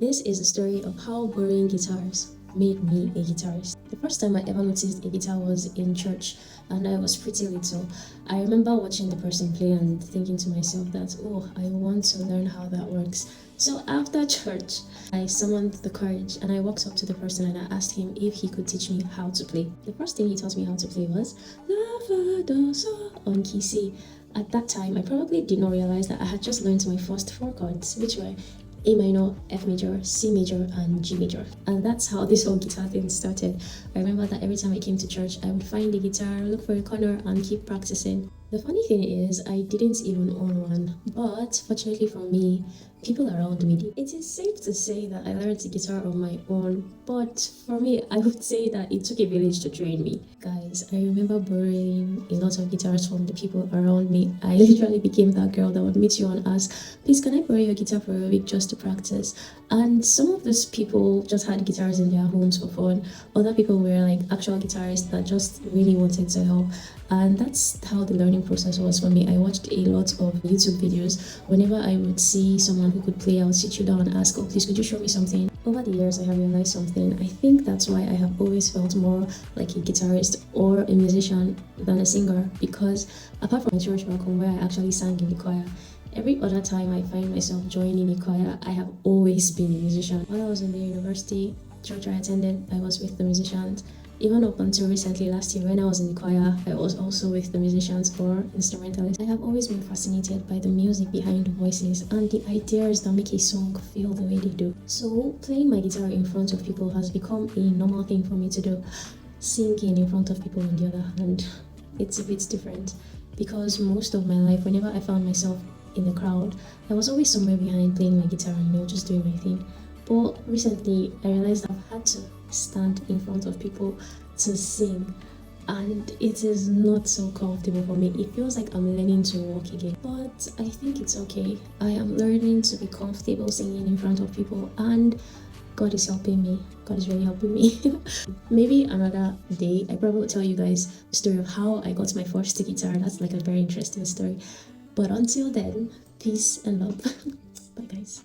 This is a story of how borrowing guitars made me a guitarist. The first time I ever noticed a guitar was in church, and I was pretty little. I remember watching the person play and thinking to myself that, oh, I want to learn how that works. So after church, I summoned the courage and I walked up to the person and I asked him if he could teach me how to play. The first thing he taught me how to play was La Fa Do So on key C. At that time, I probably did not realize that I had just learned my first four chords, which were A minor, F major, C major, and G major. And that's how this whole guitar thing started. I remember that every time I came to church, I would find the guitar, look for a corner, and keep practicing. The funny thing is, I didn't even own one, but fortunately for me, people around me did. It is safe to say that I learned the guitar on my own, but for me, I would say that it took a village to train me. Guys, I remember borrowing a lot of guitars from the people around me. I literally became that girl that would meet you and ask, please can I borrow your guitar for a week just to practice? And some of those people just had guitars in their homes for fun. Other people were like actual guitarists that just really wanted to help. And that's how the learning process was for me. I watched a lot of YouTube videos. Whenever I would see someone who could play, I would sit you down and ask, oh, please could you show me something? Over the years, I have realized something. I think that's why I have always felt more like a guitarist or a musician than a singer, because apart from my church back home where I actually sang in the choir, every other time I find myself joining a choir, I have always been a musician. While I was in the university, church I attended, I was with the musicians. Even up until recently, last year, when I was in the choir, I was also with the musicians or instrumentalists. I have always been fascinated by the music behind the voices and the ideas that make a song feel the way they do. So playing my guitar in front of people has become a normal thing for me to do. Singing in front of people, on the other hand, it's a bit different, because most of my life, whenever I found myself in the crowd, I was always somewhere behind playing my guitar, just doing my thing. But recently, I realized I've had to stand in front of people to sing, and it is not so comfortable for me. It feels like I'm learning to walk again, but I think it's okay. I am learning to be comfortable singing in front of people, and God is helping me. God is really helping me. Maybe another day I probably will tell you guys the story of how I got my first guitar. That's like a very interesting story. But until then, peace and love. Bye guys.